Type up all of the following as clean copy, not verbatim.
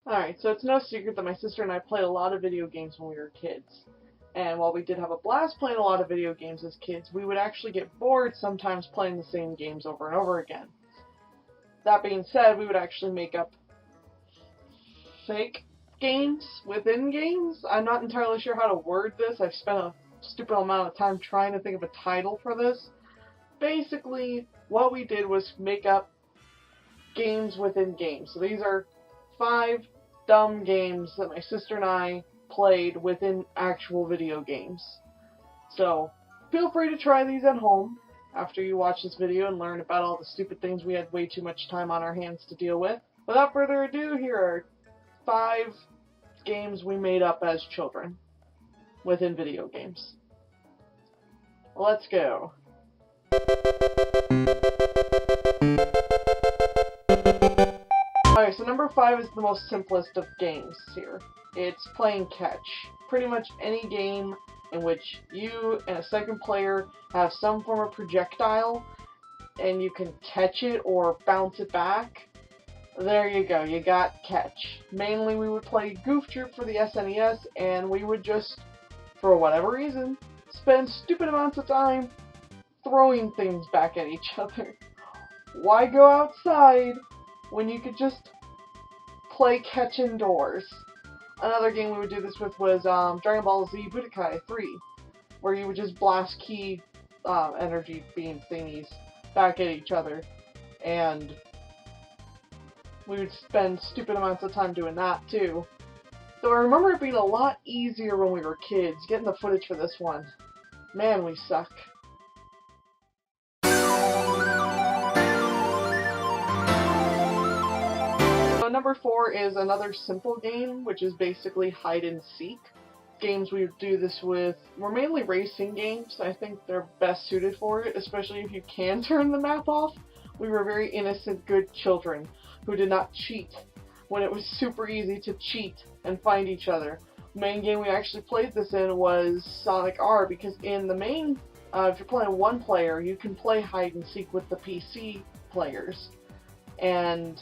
Alright, so it's no secret that my sister and I played a lot of video games when we were kids. And while we did have a blast playing a lot of video games as kids, we would actually get bored sometimes playing the same games over and over again. That being said, we would actually make up fake games within games. I'm not entirely sure how to word this. I've spent a stupid amount of time trying to think of a title for this. Basically, what we did was make up games within games. So these are 5 dumb games that my sister and I played within actual video games. So, feel free to try these at home after you watch this video and learn about all the stupid things we had way too much time on our hands to deal with. Without further ado, here are 5 games we made up as children within video games. Let's go. Alright, so number 5 is the most simplest of games here. It's playing catch. Pretty much any game in which you and a second player have some form of projectile and you can catch it or bounce it back. There you go, you got catch. Mainly we would play Goof Troop for the SNES, and we would just, for whatever reason, spend stupid amounts of time throwing things back at each other. Why go outside when you could just play catch indoors? Another game we would do this with was Dragon Ball Z Budokai 3, where you would just blast key energy beam thingies back at each other, and we would spend stupid amounts of time doing that too. Though I remember it being a lot easier when we were kids, getting the footage for this one. Man, we suck. Number 4 is another simple game, which is basically hide and seek. Games we do this with were mainly racing games. I think they're best suited for it, especially if you can turn the map off. We were very innocent, good children who did not cheat when it was super easy to cheat and find each other. The main game we actually played this in was Sonic R, because in the main, if you're playing one player, you can play hide and seek with the PC players. And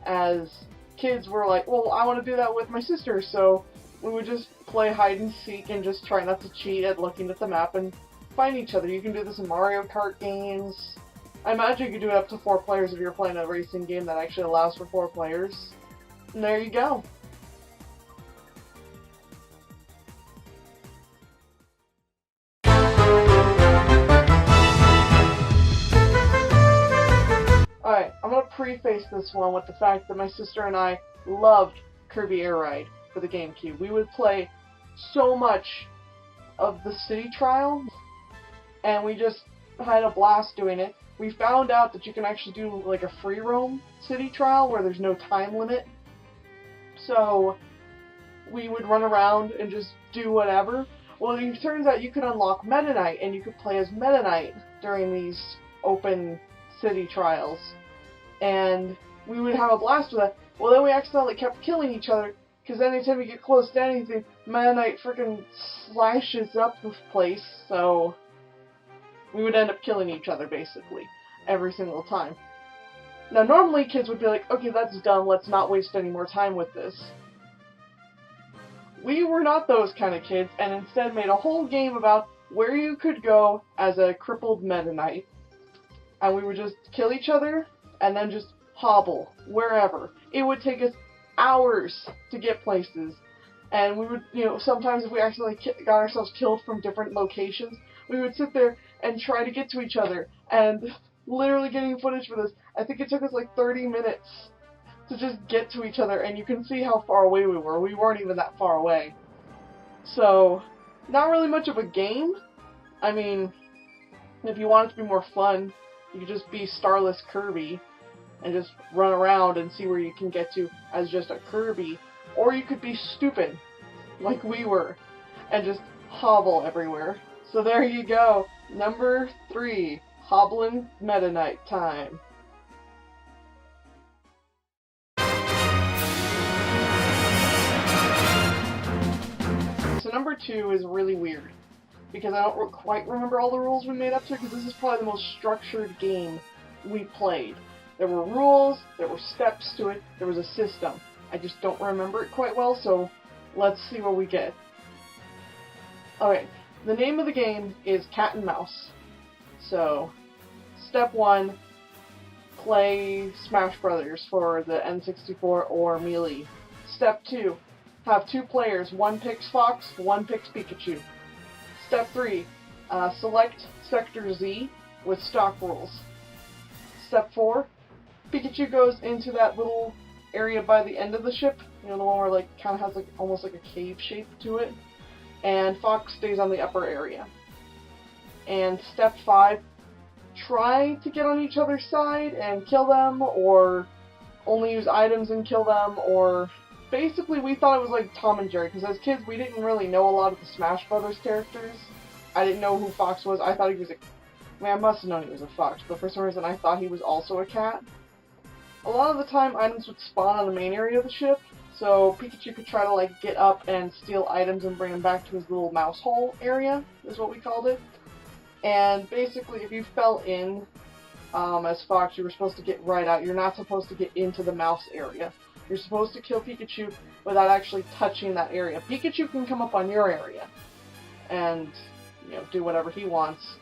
as kids were like, well, I want to do that with my sister, so we would just play hide and seek and just try not to cheat at looking at the map and find each other. You can do this in Mario Kart games. I imagine you could do it up to 4 players if you're playing a racing game that actually allows for 4 players. And there you go. Alright, I'm going to preface this one with the fact that my sister and I loved Kirby Air Ride for the GameCube. We would play so much of the city trial, and we just had a blast doing it. We found out that you can actually do like a free roam city trial where there's no time limit. So we would run around and just do whatever. Well, it turns out you could unlock Meta Knight, and you could play as Meta Knight during these open city trials. And we would have a blast with that. Well, then we accidentally kept killing each other, because anytime you get close to anything, Meta Knight freaking slashes up the place, so we would end up killing each other, basically, every single time. Now, normally kids would be like, okay, that's dumb, let's not waste any more time with this. We were not those kind of kids, and instead made a whole game about where you could go as a crippled Meta Knight. And we would just kill each other, and then just hobble, wherever. It would take us hours to get places. And we would, sometimes if we accidentally got ourselves killed from different locations, we would sit there and try to get to each other. And literally getting footage for this, I think it took us like 30 minutes to just get to each other, and you can see how far away we were. We weren't even that far away. So, not really much of a game. I mean, if you want it to be more fun, you could just be Starless Kirby and just run around and see where you can get to as just a Kirby. Or you could be stupid, like we were, and just hobble everywhere. So there you go. Number 3, Hobbling Meta Knight time. So number 2 is really weird, because I don't quite remember all the rules we made up to, because this is probably the most structured game we played. There were rules, there were steps to it, there was a system. I just don't remember it quite well, so let's see what we get. Okay, the name of the game is Cat and Mouse. So, step 1, play Smash Brothers for the N64 or Melee. Step 2, have 2 players, one picks Fox, one picks Pikachu. Step 3, select Sector Z with stock rules. Step 4, Pikachu goes into that little area by the end of the ship, you know, the one where like kind of has like almost like a cave shape to it, and Fox stays on the upper area. And step 5, try to get on each other's side and kill them, or only use items and kill them, or basically we thought it was like Tom and Jerry, because as kids we didn't really know a lot of the Smash Brothers characters. I didn't know who Fox was. I thought he was I must have known he was a fox, but for some reason I thought he was also a cat. A lot of the time items would spawn on the main area of the ship, so Pikachu could try to like get up and steal items and bring them back to his little mouse hole area, is what we called it. And basically if you fell in as Fox, you were supposed to get right out. You're not supposed to get into the mouse area. You're supposed to kill Pikachu without actually touching that area. Pikachu can come up on your area and, you know, do whatever he wants.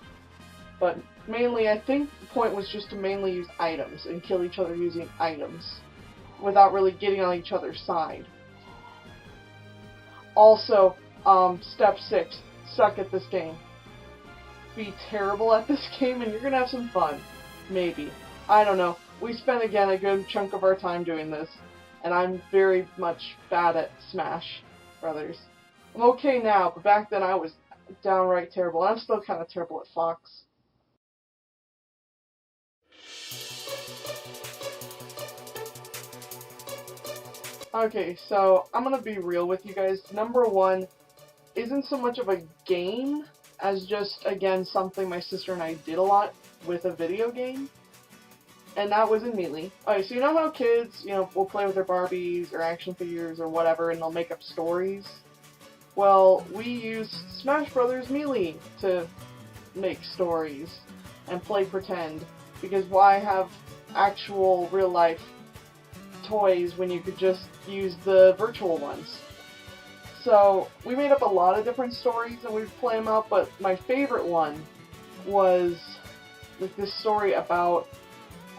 But mainly, I think the point was just to mainly use items and kill each other using items without really getting on each other's side. Also, step 6, suck at this game. Be terrible at this game and you're gonna have some fun. Maybe. I don't know. We spent, again, a good chunk of our time doing this, and I'm very much bad at Smash Brothers. I'm okay now, but back then I was downright terrible. I'm still kind of terrible at Fox. Okay, so I'm gonna be real with you guys. Number 1 isn't so much of a game as just, again, something my sister and I did a lot with a video game. And that was in Melee. Alright, so you know how kids, you know, will play with their Barbies or action figures or whatever and they'll make up stories? Well, we use Smash Brothers Melee to make stories and play pretend. Because why have actual real life toys when you could just use the virtual ones? So we made up a lot of different stories and we'd play them out, but my favorite one was like this story about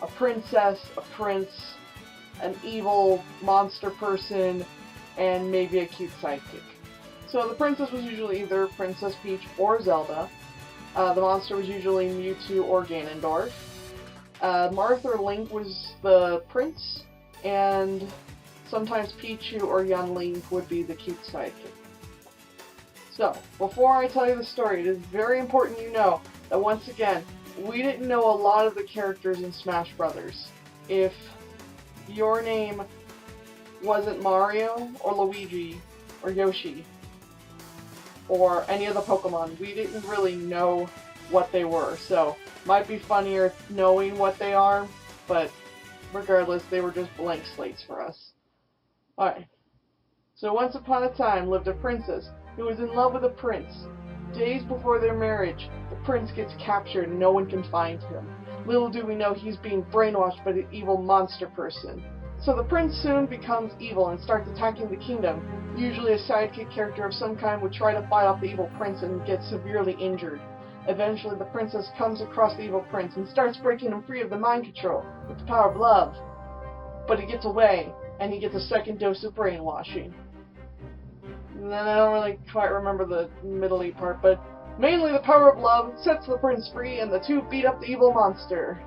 a princess, a prince, an evil monster person, and maybe a cute sidekick. So the princess was usually either Princess Peach or Zelda. The monster was usually Mewtwo or Ganondorf. Marth or Link was the prince, and sometimes Pichu or young Link would be the cute sidekick. So, before I tell you the story, it is very important you know that once again, we didn't know a lot of the characters in Smash Brothers. If your name wasn't Mario or Luigi or Yoshi or any of the Pokemon, we didn't really know what they were. So, might be funnier knowing what they are, but regardless, they were just blank slates for us. Alright. So once upon a time lived a princess who was in love with a prince. Days before their marriage, the prince gets captured and no one can find him. Little do we know he's being brainwashed by the evil monster person. So the prince soon becomes evil and starts attacking the kingdom. Usually a sidekick character of some kind would try to fight off the evil prince and get severely injured. Eventually the princess comes across the evil prince and starts breaking him free of the mind control with the power of love. But he gets away, and he gets a second dose of brainwashing. And then I don't really quite remember the middle-y part, but mainly the power of love sets the prince free and the two beat up the evil monster.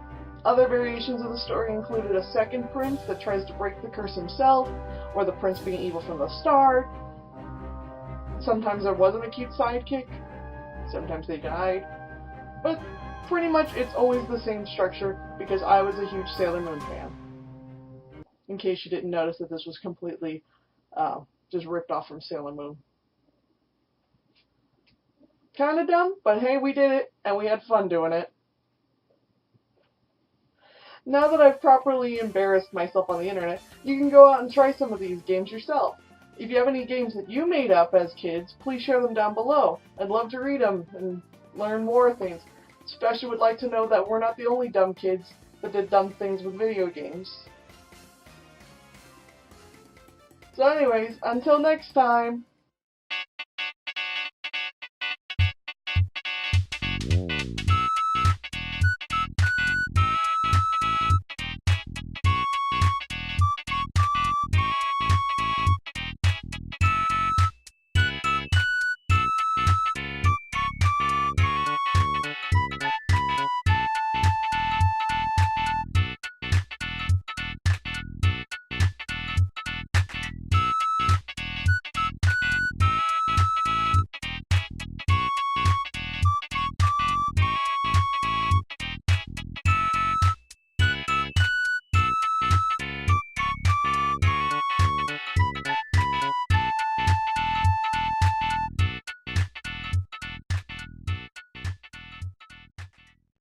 Other variations of the story included a second prince that tries to break the curse himself, or the prince being evil from the start. Sometimes there wasn't a cute sidekick. Sometimes they died. But pretty much it's always the same structure because I was a huge Sailor Moon fan. In case you didn't notice that this was completely just ripped off from Sailor Moon. Kinda dumb, but hey, we did it, and we had fun doing it. Now that I've properly embarrassed myself on the internet, you can go out and try some of these games yourself. If you have any games that you made up as kids, please share them down below. I'd love to read them and learn more things. Especially would like to know that we're not the only dumb kids that did dumb things with video games. So anyways, until next time.